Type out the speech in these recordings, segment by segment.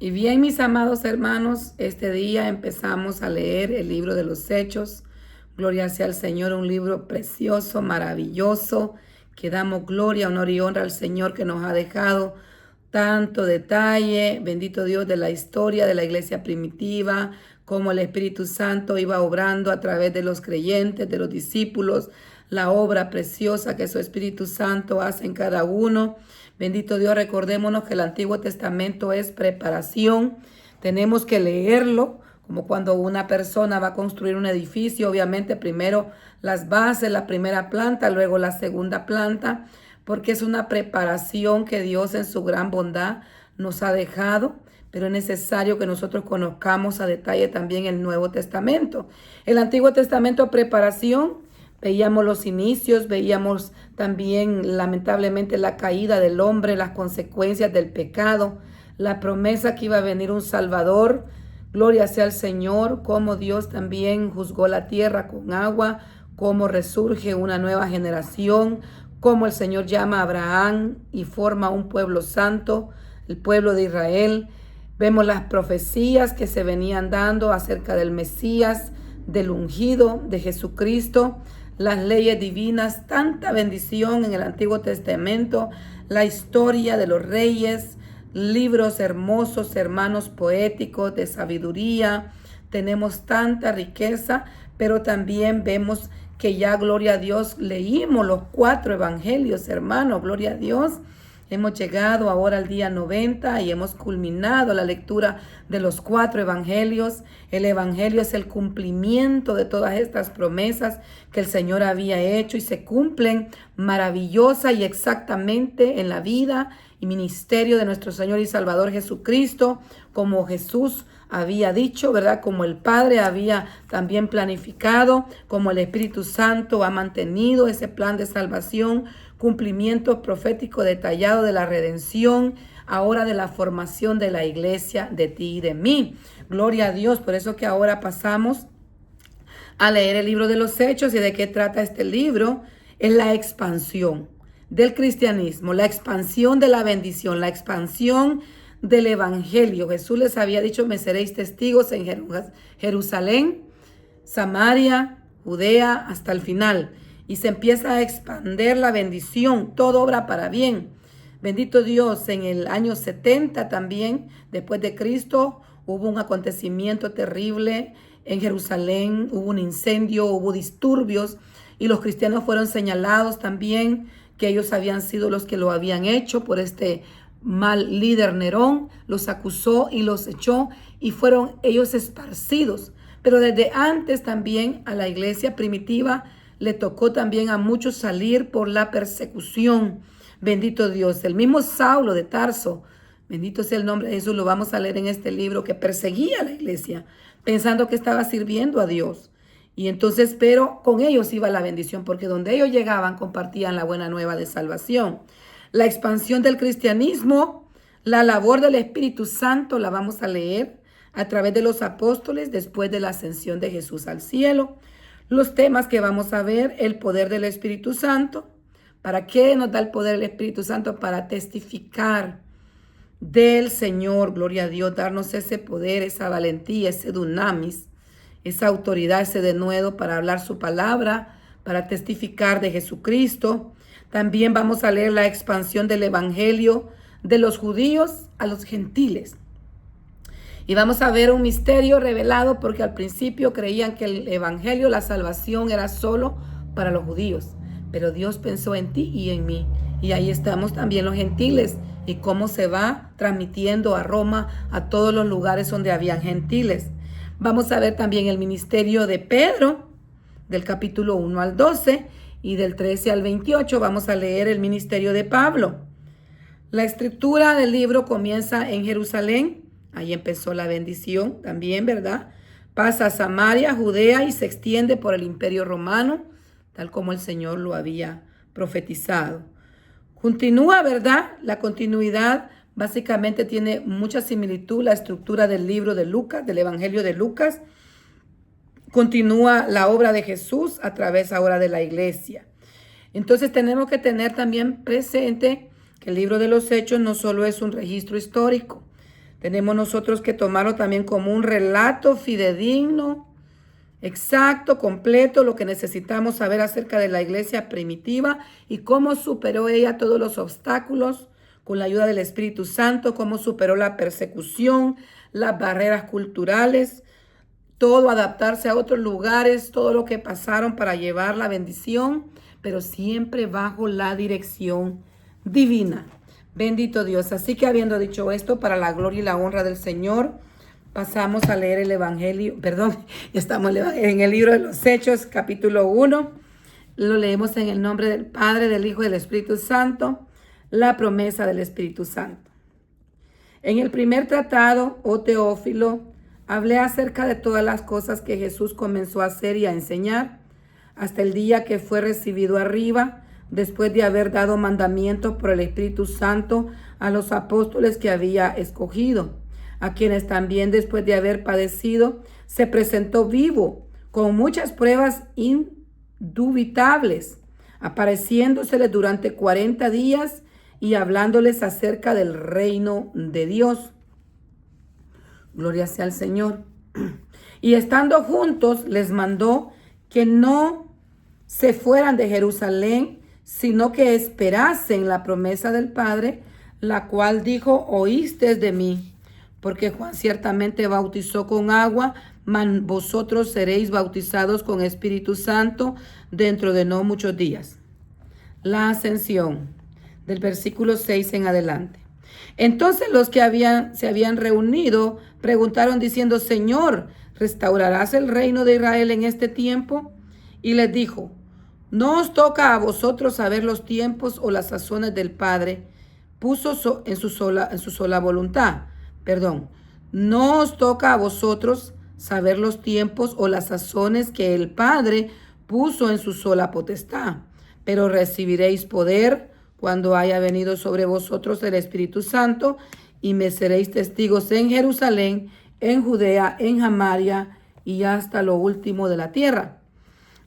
Y bien, mis amados hermanos, este día empezamos a leer el libro de los Hechos. Gloria sea al Señor, un libro precioso, maravilloso, que damos gloria, honor y honra al Señor que nos ha dejado tanto detalle. Bendito Dios, de la historia de la iglesia primitiva, cómo el Espíritu Santo iba obrando a través de los creyentes, de los discípulos, la obra preciosa que su Espíritu Santo hace en cada uno. Bendito Dios, recordémonos que el Antiguo Testamento es preparación. Tenemos que leerlo, como cuando una persona va a construir un edificio, obviamente primero las bases, la primera planta, luego la segunda planta, porque es una preparación que Dios en su gran bondad nos ha dejado, pero es necesario que nosotros conozcamos a detalle también el Nuevo Testamento. El Antiguo Testamento, preparación. Veíamos los inicios, veíamos también lamentablemente la caída del hombre, las consecuencias del pecado, la promesa que iba a venir un Salvador. Gloria sea al Señor, cómo Dios también juzgó la tierra con agua, cómo resurge una nueva generación, cómo el Señor llama a Abraham y forma un pueblo santo, el pueblo de Israel. Vemos las profecías que se venían dando acerca del Mesías, del ungido, de Jesucristo, las leyes divinas, tanta bendición en el Antiguo Testamento, la historia de los reyes, libros hermosos, hermanos poéticos de sabiduría. Tenemos tanta riqueza, pero también vemos que ya, gloria a Dios, leímos los 4 evangelios, hermanos, gloria a Dios. Hemos llegado ahora al día 90 y hemos culminado la lectura de los 4 evangelios. El evangelio es el cumplimiento de todas estas promesas que el Señor había hecho y se cumplen maravillosa y exactamente en la vida y ministerio de nuestro Señor y Salvador Jesucristo, como Jesús había dicho, ¿verdad? Como el Padre había también planificado, como el Espíritu Santo ha mantenido ese plan de salvación, cumplimiento profético detallado de la redención, ahora de la formación de la iglesia, de ti y de mí. Gloria a Dios, por eso que ahora pasamos a leer el libro de los Hechos. ¿Y de qué trata este libro? Es la expansión del cristianismo, la expansión de la bendición, la expansión del evangelio. Jesús les había dicho: me seréis testigos en Jerusalén, Samaria, Judea, hasta el final. Y se empieza a expandir la bendición, todo obra para bien. Bendito Dios, en el año 70 también, después de Cristo, hubo un acontecimiento terrible en Jerusalén, hubo un incendio, hubo disturbios, y los cristianos fueron señalados también que ellos habían sido los que lo habían hecho por este mal líder Nerón. Los acusó y los echó, y fueron ellos esparcidos. Pero desde antes también a la iglesia primitiva le tocó también a muchos salir por la persecución. Bendito Dios, el mismo Saulo de Tarso, bendito sea el nombre de Jesús, lo vamos a leer en este libro, que perseguía a la iglesia pensando que estaba sirviendo a Dios. Y entonces, pero con ellos iba la bendición, porque donde ellos llegaban compartían la buena nueva de salvación. La expansión del cristianismo, la labor del Espíritu Santo, la vamos a leer a través de los apóstoles después de la ascensión de Jesús al cielo. Los temas que vamos a ver: el poder del Espíritu Santo. ¿Para qué nos da el poder del Espíritu Santo? Para testificar del Señor, gloria a Dios, darnos ese poder, esa valentía, ese dunamis, esa autoridad, ese denuedo para hablar su palabra, para testificar de Jesucristo. También vamos a leer la expansión del evangelio de los judíos a los gentiles. Y vamos a ver un misterio revelado, porque al principio creían que el evangelio, la salvación, era solo para los judíos. Pero Dios pensó en ti y en mí. Y ahí estamos también los gentiles. Y cómo se va transmitiendo a Roma, a todos los lugares donde habían gentiles. Vamos a ver también el ministerio de Pedro, del capítulo 1 al 12, y del 13 al 28 vamos a leer el ministerio de Pablo. La escritura del libro comienza en Jerusalén. Ahí empezó la bendición también, ¿verdad? Pasa a Samaria, Judea, y se extiende por el imperio romano, tal como el Señor lo había profetizado. Continúa, ¿verdad? La continuidad básicamente tiene mucha similitud la estructura del libro de Lucas, del evangelio de Lucas. Continúa la obra de Jesús a través ahora de la iglesia. Entonces tenemos que tener también presente que el libro de los Hechos no solo es un registro histórico, Tenemos nosotros que tomarlo también como un relato fidedigno, exacto, completo, lo que necesitamos saber acerca de la iglesia primitiva y cómo superó ella todos los obstáculos con la ayuda del Espíritu Santo, cómo superó la persecución, las barreras culturales, todo adaptarse a otros lugares, todo lo que pasaron para llevar la bendición, pero siempre bajo la dirección divina. Bendito Dios. Así que habiendo dicho esto, para la gloria y la honra del Señor, pasamos a leer el Evangelio, estamos en el libro de los Hechos, capítulo 1. Lo leemos en el nombre del Padre, del Hijo y del Espíritu Santo, la promesa del Espíritu Santo. En el primer tratado, oh Teófilo, hablé acerca de todas las cosas que Jesús comenzó a hacer y a enseñar, hasta el día que fue recibido arriba, después de haber dado mandamientos por el Espíritu Santo a los apóstoles que había escogido, a quienes también después de haber padecido, se presentó vivo, con muchas pruebas indubitables, apareciéndoseles durante 40 días y hablándoles acerca del reino de Dios. Gloria sea al Señor. Y estando juntos, les mandó que no se fueran de Jerusalén, sino que esperasen la promesa del Padre, la cual dijo: oísteis de mí, porque Juan ciertamente bautizó con agua, mas vosotros seréis bautizados con Espíritu Santo dentro de no muchos días. La ascensión, del versículo 6 en adelante. Entonces los que se habían reunido preguntaron diciendo: Señor, ¿restaurarás el reino de Israel en este tiempo? Y les dijo: no os toca a vosotros saber los tiempos o las sazones del Padre puso en su sola voluntad. No os toca a vosotros saber los tiempos o las sazones que el Padre puso en su sola potestad, pero recibiréis poder cuando haya venido sobre vosotros el Espíritu Santo, y me seréis testigos en Jerusalén, en Judea, en Samaria y hasta lo último de la tierra.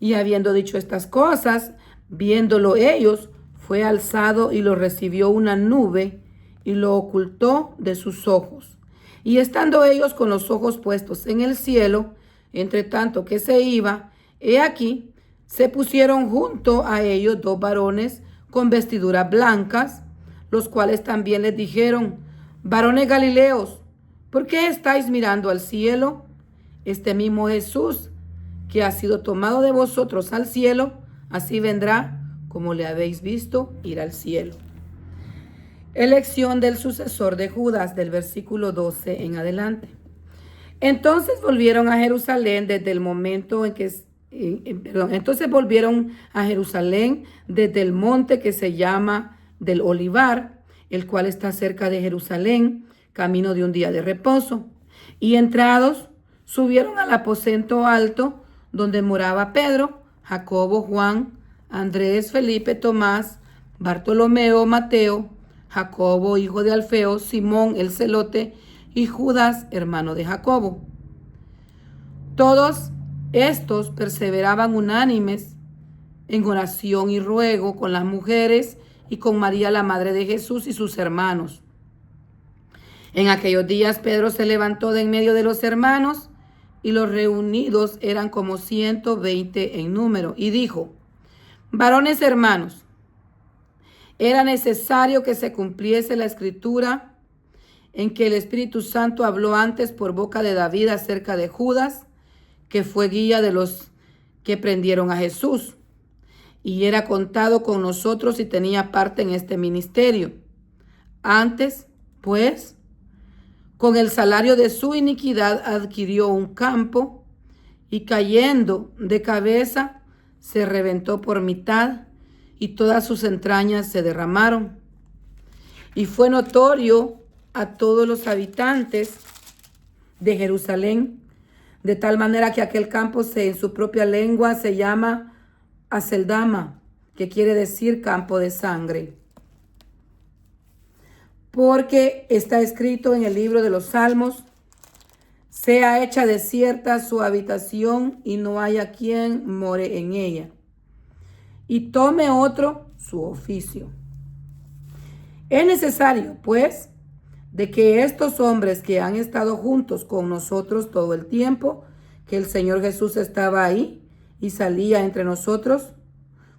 Y habiendo dicho estas cosas, viéndolo ellos, fue alzado y lo recibió una nube y lo ocultó de sus ojos. Y estando ellos con los ojos puestos en el cielo, entre tanto que se iba, he aquí, se pusieron junto a ellos 2 varones con vestiduras blancas, los cuales también les dijeron: varones Galileos, ¿por qué estáis mirando al cielo? Este mismo Jesús, que ha sido tomado de vosotros al cielo, así vendrá como le habéis visto ir al cielo. Elección del sucesor de Judas, del versículo 12 en adelante. Entonces volvieron a Jerusalén desde el momento en que volvieron a Jerusalén desde el monte que se llama del Olivar, el cual está cerca de Jerusalén, camino de un día de reposo. Y entrados, subieron al aposento alto, donde moraba Pedro, Jacobo, Juan, Andrés, Felipe, Tomás, Bartolomeo, Mateo, Jacobo, hijo de Alfeo, Simón el celote y Judas, hermano de Jacobo. Todos estos perseveraban unánimes en oración y ruego con las mujeres y con María, la madre de Jesús, y sus hermanos. En aquellos días Pedro se levantó de en medio de los hermanos, y los reunidos eran como 120 en número, y dijo: varones hermanos, era necesario que se cumpliese la escritura en que el Espíritu Santo habló antes por boca de David acerca de Judas, que fue guía de los que prendieron a Jesús, y era contado con nosotros y tenía parte en este ministerio. Antes, pues, con el salario de su iniquidad adquirió un campo, y cayendo de cabeza se reventó por mitad, y todas sus entrañas se derramaron. Y fue notorio a todos los habitantes de Jerusalén, de tal manera que aquel campo en su propia lengua se llama Aceldama, que quiere decir campo de sangre. Porque está escrito en el libro de los Salmos: sea hecha desierta su habitación y no haya quien more en ella, y tome otro su oficio. Es necesario, pues, de que estos hombres que han estado juntos con nosotros todo el tiempo, que el Señor Jesús estaba ahí y salía entre nosotros,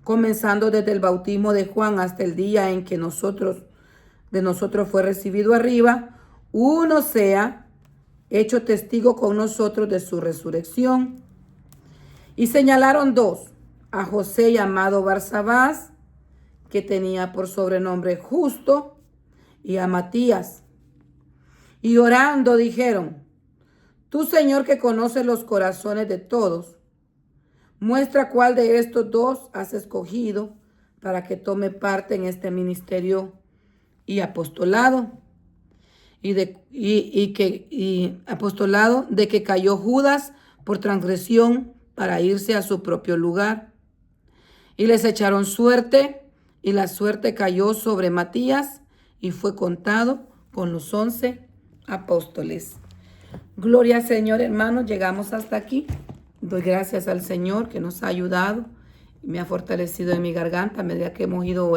comenzando desde el bautismo de Juan hasta el día en que de nosotros fue recibido arriba, uno sea hecho testigo con nosotros de su resurrección. Y señalaron dos, a José llamado Barsabás, que tenía por sobrenombre Justo, y a Matías. Y orando dijeron: Tú, Señor, que conoces los corazones de todos, muestra cuál de estos dos has escogido para que tome parte en este ministerio y apostolado. Apostolado de que cayó Judas por transgresión para irse a su propio lugar. Y les echaron suerte, y la suerte cayó sobre Matías, y fue contado con los 11 apóstoles. Gloria al Señor, hermanos, llegamos hasta aquí. Doy gracias al Señor que nos ha ayudado y me ha fortalecido en mi garganta a medida que hemos ido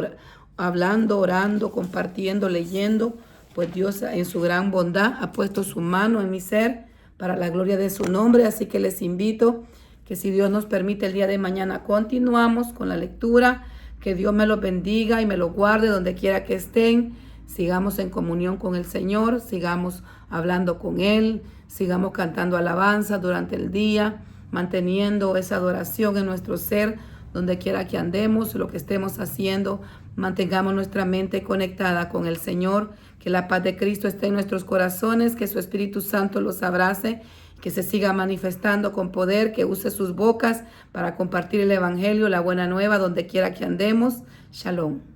hablando, orando, compartiendo, leyendo. Pues Dios en su gran bondad ha puesto su mano en mi ser para la gloria de su nombre. Así que les invito que si Dios nos permite el día de mañana continuamos con la lectura. Que Dios me los bendiga y me los guarde donde quiera que estén. Sigamos en comunión con el Señor, sigamos hablando con Él, sigamos cantando alabanza durante el día, manteniendo esa adoración en nuestro ser, donde quiera que andemos, lo que estemos haciendo, mantengamos nuestra mente conectada con el Señor, que la paz de Cristo esté en nuestros corazones, que su Espíritu Santo los abrace, que se siga manifestando con poder, que use sus bocas para compartir el Evangelio, la buena nueva, donde quiera que andemos. Shalom.